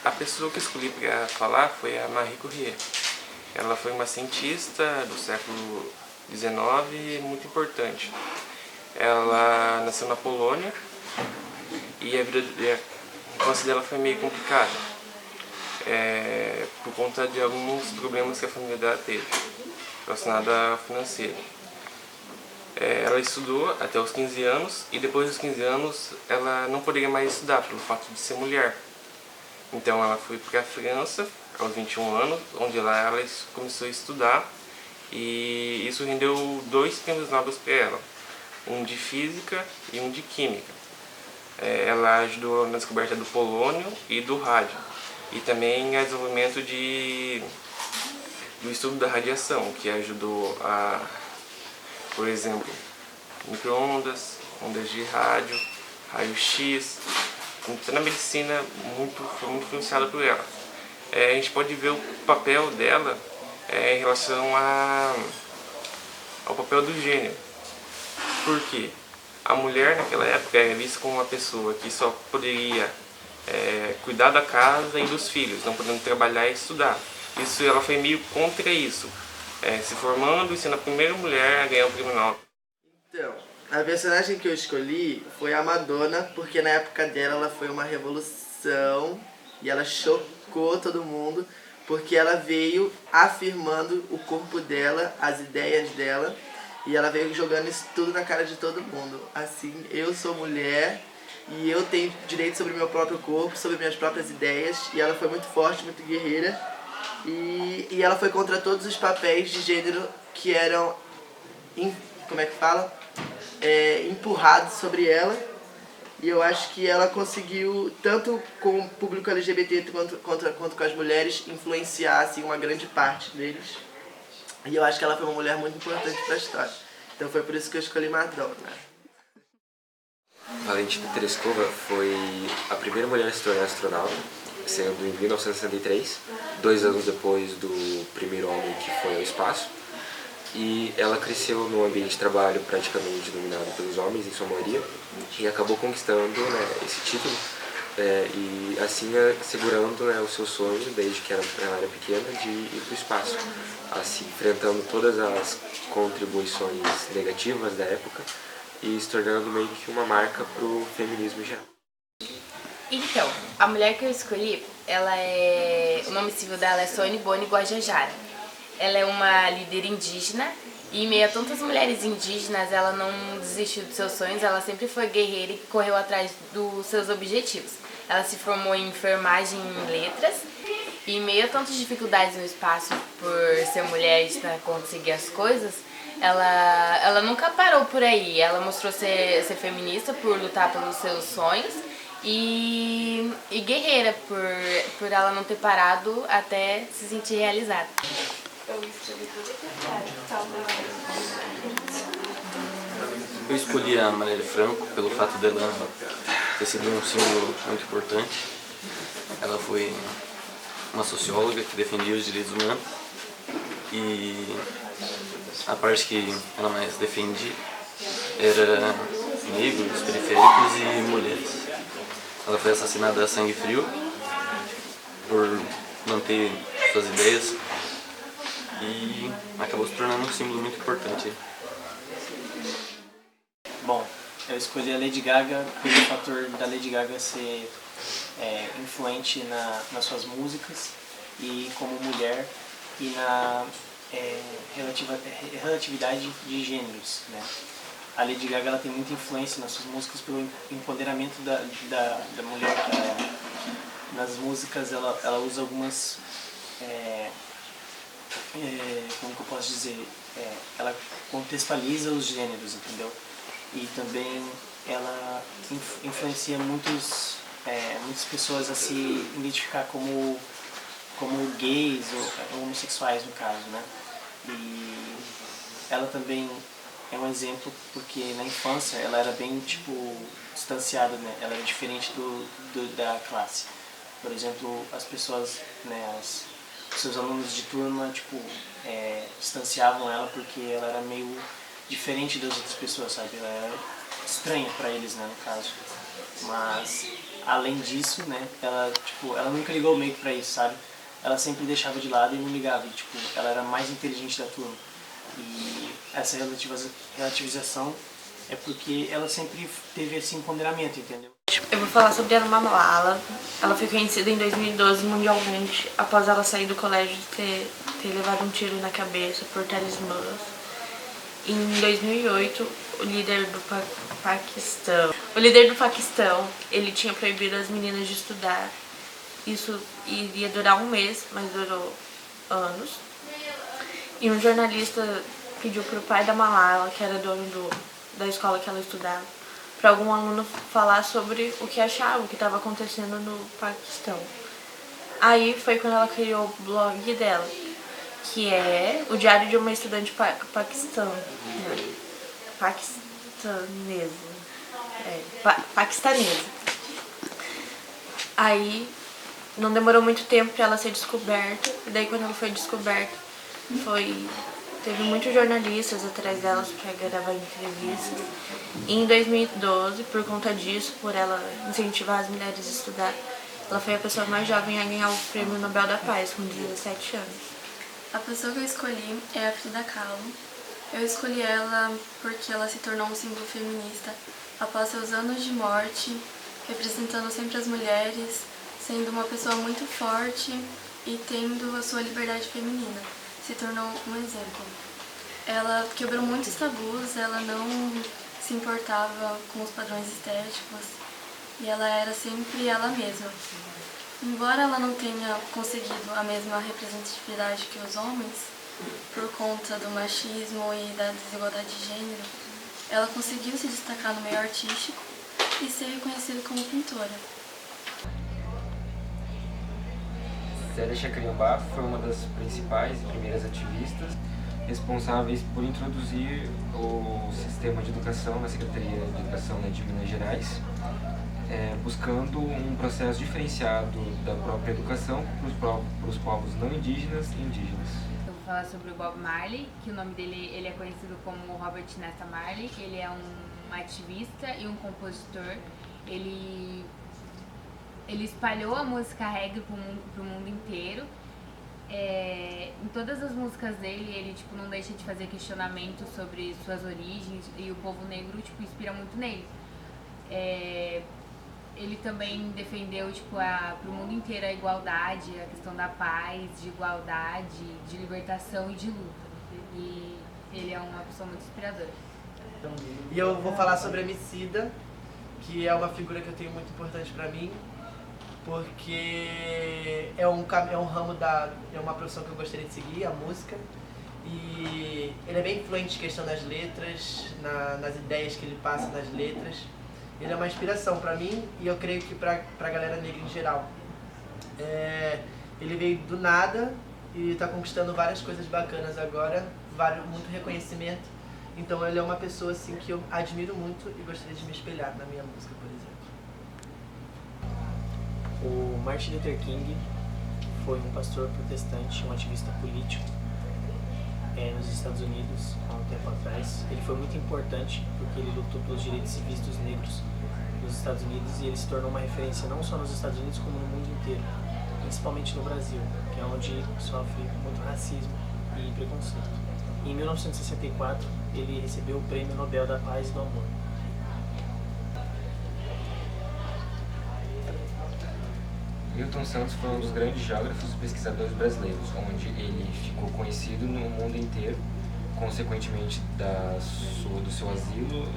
A pessoa que eu escolhi para falar foi a Marie Curie. Ela foi uma cientista do século XIX muito importante. Ela nasceu na Polônia e a infância dela foi meio complicada, por conta de alguns problemas que a família dela teve, relacionado a financeiro. Ela estudou até os 15 anos e depois dos 15 anos ela não poderia mais estudar pelo fato de ser mulher. Então ela foi para a França aos 21 anos, onde lá ela começou a estudar e isso rendeu 2 prêmios Nobel para ela, um de física e um de química. Ela ajudou na descoberta do polônio e do rádio e também no desenvolvimento do estudo da radiação, que ajudou a, por exemplo, micro-ondas, ondas de rádio, raio-x. Então, na medicina foi muito influenciada por ela. A gente pode ver o papel dela em relação ao papel do gênero. Por quê? A mulher naquela época era vista como uma pessoa que só poderia cuidar da casa e dos filhos, não podendo trabalhar e estudar. Ela foi meio contra isso, se formando e sendo a primeira mulher a ganhar o prêmio Nobel. Então, a personagem que eu escolhi foi a Madonna, porque na época dela ela foi uma revolução e ela chocou todo mundo, porque ela veio afirmando o corpo dela, as ideias dela, e ela veio jogando isso tudo na cara de todo mundo. Assim, eu sou mulher e eu tenho direito sobre o meu próprio corpo, sobre minhas próprias ideias, e ela foi muito forte, muito guerreira, e ela foi contra todos os papéis de gênero que eram, como é que fala? Empurrados sobre ela. E eu acho que ela conseguiu, tanto com o público LGBT quanto com as mulheres, influenciar assim, uma grande parte deles. E eu acho que ela foi uma mulher muito importante para a história. Então foi por isso que eu escolhi Madonna. Valentina Tereshkova foi a primeira mulher a se tornar astronauta, sendo em 1963, 2 anos depois do primeiro homem que foi ao espaço. E ela cresceu num ambiente de trabalho praticamente dominado pelos homens, em sua maioria, e acabou conquistando esse título e assim segurando o seu sonho, desde que ela era pequena, de ir para o espaço, assim, enfrentando todas as contribuições negativas da época e se tornando meio que uma marca para o feminismo em geral. Então, a mulher que eu escolhi, o nome civil dela é Sohibonne Guajajara. Ela é uma líder indígena e, em meio a tantas mulheres indígenas, ela não desistiu dos seus sonhos, ela sempre foi guerreira e correu atrás dos seus objetivos. Ela se formou em enfermagem e em letras e, em meio a tantas dificuldades no espaço por ser mulher e conseguir as coisas, ela nunca parou por aí. Ela mostrou ser feminista por lutar pelos seus sonhos e guerreira por ela não ter parado até se sentir realizada. Eu escolhi a Marielle Franco pelo fato dela ter sido um símbolo muito importante. Ela foi uma socióloga que defendia os direitos humanos e a parte que ela mais defendia era negros, periféricos e mulheres. Ela foi assassinada a sangue frio por manter suas ideias e acabou se tornando um símbolo muito importante. Bom, eu escolhi a Lady Gaga pelo fator da Lady Gaga ser influente nas suas músicas e como mulher e na relatividade de gêneros, né? A Lady Gaga ela tem muita influência nas suas músicas pelo empoderamento da mulher. Nas músicas ela usa algumas como que eu posso dizer, ela contextualiza os gêneros, entendeu? E também ela influencia muitas pessoas a se identificar como gays ou homossexuais, no caso, né? E ela também é um exemplo porque na infância ela era bem, distanciada, né? Ela era diferente da classe. Por exemplo, as pessoas, né, seus alunos de turma, distanciavam ela porque ela era meio diferente das outras pessoas, sabe? Ela era estranha para eles, né, no caso. Mas além disso, né, ela nunca ligou meio que pra isso, sabe? Ela sempre deixava de lado e não ligava, e, tipo, ela era a mais inteligente da turma. E essa relativização é porque ela sempre teve esse empoderamento, entendeu? Eu vou falar sobre a Ana Malala. Ela foi conhecida em 2012 mundialmente após ela sair do colégio e ter levado um tiro na cabeça por talismãs. Em 2008, o líder do Paquistão, ele tinha proibido as meninas de estudar. Isso iria durar um mês, mas durou anos. E um jornalista pediu para o pai da Malala, que era dono da escola que ela estudava, para algum aluno falar sobre o que achava, o que estava acontecendo no Paquistão. Aí foi quando ela criou o blog dela, que é o Diário de uma Estudante paquistanesa. Aí não demorou muito tempo para ela ser descoberta, e daí quando ela foi descoberta, teve muitos jornalistas atrás delas para gravar entrevistas. E em 2012, por conta disso, por ela incentivar as mulheres a estudar, ela foi a pessoa mais jovem a ganhar o Prêmio Nobel da Paz, com 17 anos. A pessoa que eu escolhi é a Frida Kahlo. Eu escolhi ela porque ela se tornou um símbolo feminista após seus anos de morte, representando sempre as mulheres, sendo uma pessoa muito forte e tendo a sua liberdade feminina. Se tornou um exemplo. Ela quebrou muitos tabus, ela não se importava com os padrões estéticos e ela era sempre ela mesma. Embora ela não tenha conseguido a mesma representatividade que os homens, por conta do machismo e da desigualdade de gênero, ela conseguiu se destacar no meio artístico e ser reconhecida como pintora. Célia Chakriambá foi uma das principais e primeiras ativistas responsáveis por introduzir o sistema de educação na Secretaria de Educação de Minas Gerais, buscando um processo diferenciado da própria educação para os povos não indígenas e indígenas. Eu vou falar sobre o Bob Marley, que o nome dele ele é conhecido como Robert Nesta Marley. Ele é um ativista e um compositor. Ele espalhou a música reggae pro mundo inteiro. Em todas as músicas dele, ele não deixa de fazer questionamentos sobre suas origens, e o povo negro inspira muito nele. Ele também defendeu pro mundo inteiro a igualdade, a questão da paz, de igualdade, de libertação e de luta. E ele é uma pessoa muito inspiradora. E eu vou falar sobre a Emicida, que é uma figura que eu tenho muito importante pra mim, porque é um ramo é uma profissão que eu gostaria de seguir, a música, e ele é bem influente em questão das letras, nas ideias que ele passa nas letras. Ele é uma inspiração para mim e eu creio que para a galera negra em geral. Ele veio do nada e está conquistando várias coisas bacanas agora, muito reconhecimento. Então ele é uma pessoa assim que eu admiro muito e gostaria de me espelhar na minha música, por exemplo. O Martin Luther King foi um pastor protestante, um ativista político nos Estados Unidos há um tempo atrás. Ele foi muito importante porque ele lutou pelos direitos civis dos negros nos Estados Unidos e ele se tornou uma referência não só nos Estados Unidos como no mundo inteiro, principalmente no Brasil, que é onde sofre muito racismo e preconceito. Em 1964, ele recebeu o Prêmio Nobel da Paz e do Amor. Milton Santos foi um dos grandes geógrafos e pesquisadores brasileiros, onde ele ficou conhecido no mundo inteiro, consequentemente do seu asilo,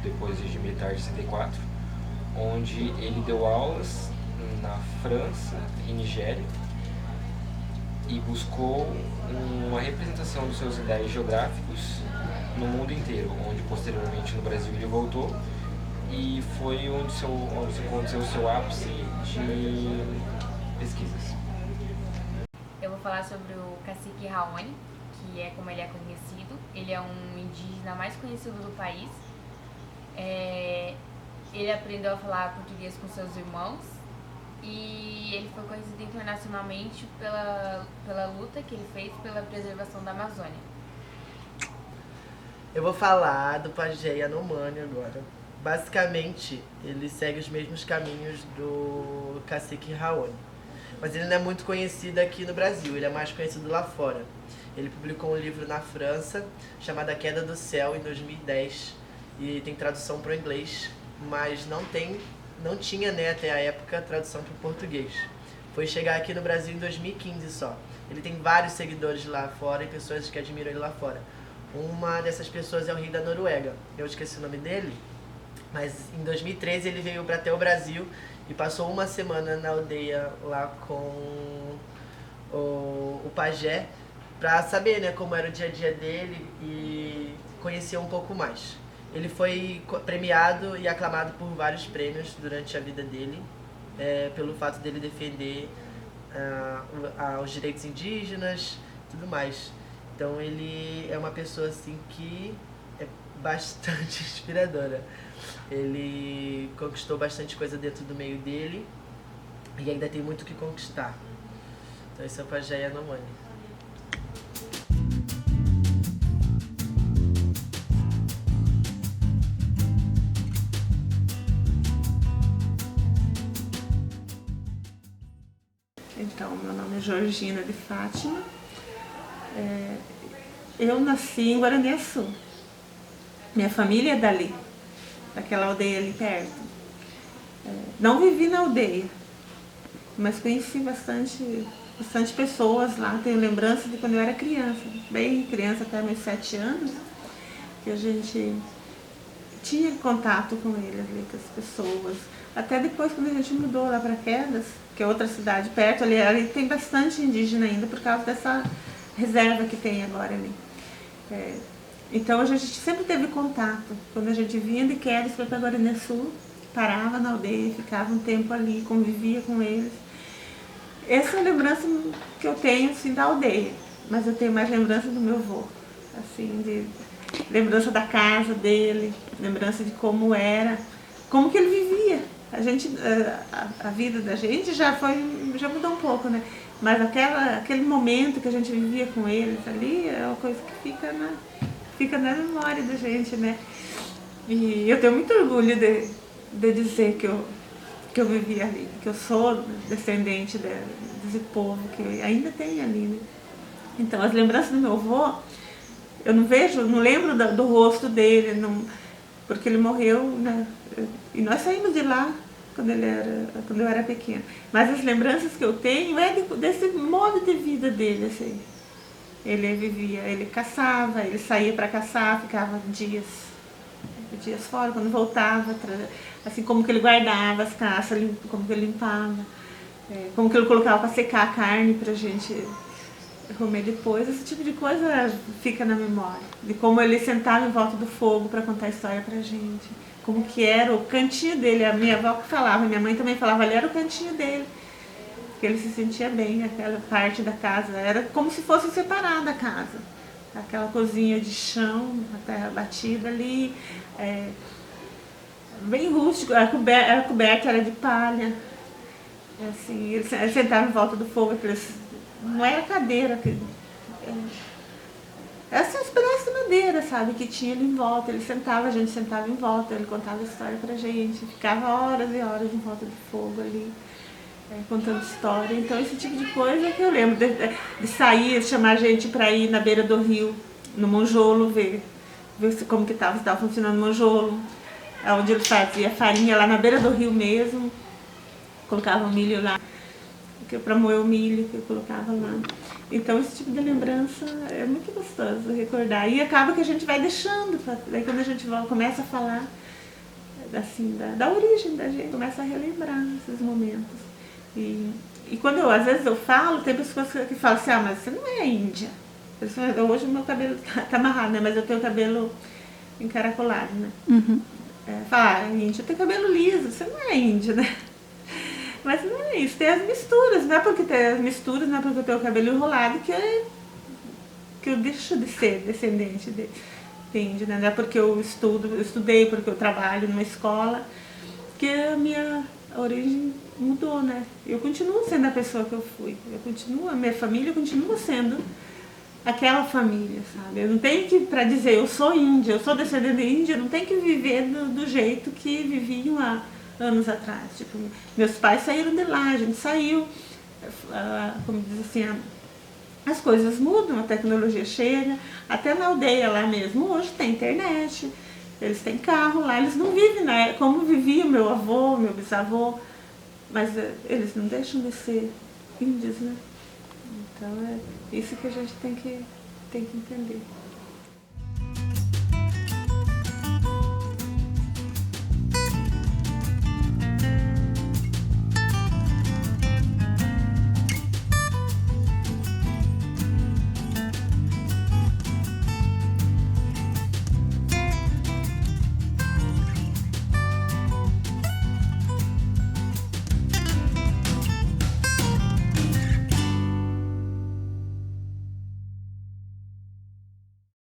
depois do regime militar de 64, onde ele deu aulas na França e Nigéria e buscou uma representação dos seus ideais geográficos no mundo inteiro, onde posteriormente no Brasil ele voltou e foi onde aconteceu o seu ápice de pesquisas. Eu vou falar sobre o cacique Raoni, que é como ele é conhecido. Ele é um indígena mais conhecido do país. Ele aprendeu a falar português com seus irmãos e ele foi conhecido internacionalmente pela luta que ele fez pela preservação da Amazônia. Eu vou falar do pajé Yanomami agora, basicamente, ele segue os mesmos caminhos do Cacique Raoni. Mas ele não é muito conhecido aqui no Brasil, ele é mais conhecido lá fora. Ele publicou um livro na França, chamado A Queda do Céu, em 2010. E tem tradução para o inglês, mas não tinha, né, até a época, tradução para o português. Foi chegar aqui no Brasil em 2015 só. Ele tem vários seguidores lá fora e pessoas que admiram ele lá fora. Uma dessas pessoas é o rei da Noruega. Eu esqueci o nome dele, mas em 2013 ele veio até o Brasil e passou uma semana na aldeia lá com o pajé para saber, né, como era o dia a dia dele e conhecer um pouco mais. Ele foi premiado e aclamado por vários prêmios durante a vida dele, pelo fato dele defender os direitos indígenas e tudo mais. Então ele é uma pessoa assim que é bastante inspiradora. Ele conquistou bastante coisa dentro do meio dele e ainda tem muito o que conquistar. Então esse é o Pajé Yanomami. Então, meu nome é Georgina de Fátima. Eu nasci em Guaraniaçu. Minha família é dali, daquela aldeia ali perto. Não vivi na aldeia, mas conheci bastante pessoas lá. Tenho lembrança de quando eu era criança, bem criança, até meus 7 anos, que a gente tinha contato com eles ali, com as pessoas. Até depois, quando a gente mudou lá para Quedas, que é outra cidade perto, ali tem bastante indígena ainda por causa dessa reserva que tem agora ali. Então a gente sempre teve contato. Quando a gente vinha de Quedas para Guaraniaçu, parava na aldeia, ficava um tempo ali, convivia com eles. Essa é a lembrança que eu tenho assim, da aldeia, mas eu tenho mais lembrança do meu avô, assim, lembrança da casa dele, lembrança de como era, como que ele vivia. A vida da gente já mudou um pouco, né? Mas aquele momento que a gente vivia com eles ali é uma coisa que fica na memória da gente, né? E eu tenho muito orgulho de dizer que eu vivi ali, que eu sou descendente desse povo que ainda tem ali, né? Então, as lembranças do meu avô, eu não lembro do rosto dele, porque ele morreu, né? E nós saímos de lá quando eu era pequena. Mas as lembranças que eu tenho é desse modo de vida dele, assim. Ele caçava, ele saía para caçar, ficava dias fora, quando voltava, assim, como que ele guardava as caças, como que ele limpava, como que ele colocava para secar a carne pra gente comer depois. Esse tipo de coisa fica na memória, de como ele sentava em volta do fogo para contar a história pra gente, como que era o cantinho dele. A minha avó que falava, minha mãe também falava, ali era o cantinho dele, que ele se sentia bem, aquela parte da casa, era como se fosse separada a casa, aquela cozinha de chão, a terra batida ali, bem rústico, a coberta era de palha, assim, ele sentava em volta do fogo, não era cadeira, era assim, uns pedaços de madeira, sabe, que tinha ali em volta. A gente sentava em volta, ele contava a história pra gente, ficava horas e horas em volta do fogo ali, contando história. Então esse tipo de coisa que eu lembro, de sair, chamar a gente pra ir na beira do rio, no Monjolo, ver como que estava funcionando o Monjolo, onde ele fazia farinha lá na beira do rio mesmo, colocava o milho lá, para moer o milho que eu colocava lá. Então esse tipo de lembrança é muito gostoso recordar. E acaba que a gente vai deixando, daí quando a gente começa a falar assim, da origem da gente, começa a relembrar esses momentos. E quando às vezes eu falo, tem pessoas que falam assim, mas você não é índia. Hoje o meu cabelo tá amarrado, né? Mas eu tenho o cabelo encaracolado, né? Uhum. Fala, índia, eu tenho cabelo liso, você não é índia, né? Mas não é isso, tem as misturas, não é porque tem as misturas, não é porque eu tenho o cabelo enrolado que eu deixo de ser descendente de índia, né? Não é porque eu estudei, porque eu trabalho numa escola, que a minha origem mudou, né? Eu continuo sendo a pessoa que eu fui, a minha família continua sendo aquela família, sabe? Eu não tenho que, para dizer eu sou índia, eu sou descendente de índia, eu não tenho que viver do jeito que viviam há anos atrás. Tipo, meus pais saíram de lá, a gente saiu, como diz assim, as coisas mudam, a tecnologia chega, até na aldeia lá mesmo, hoje tem internet, eles têm carro lá, eles não vivem, né, como vivia meu avô, meu bisavô, mas eles não deixam de ser índios, né? Então é isso que a gente tem que entender.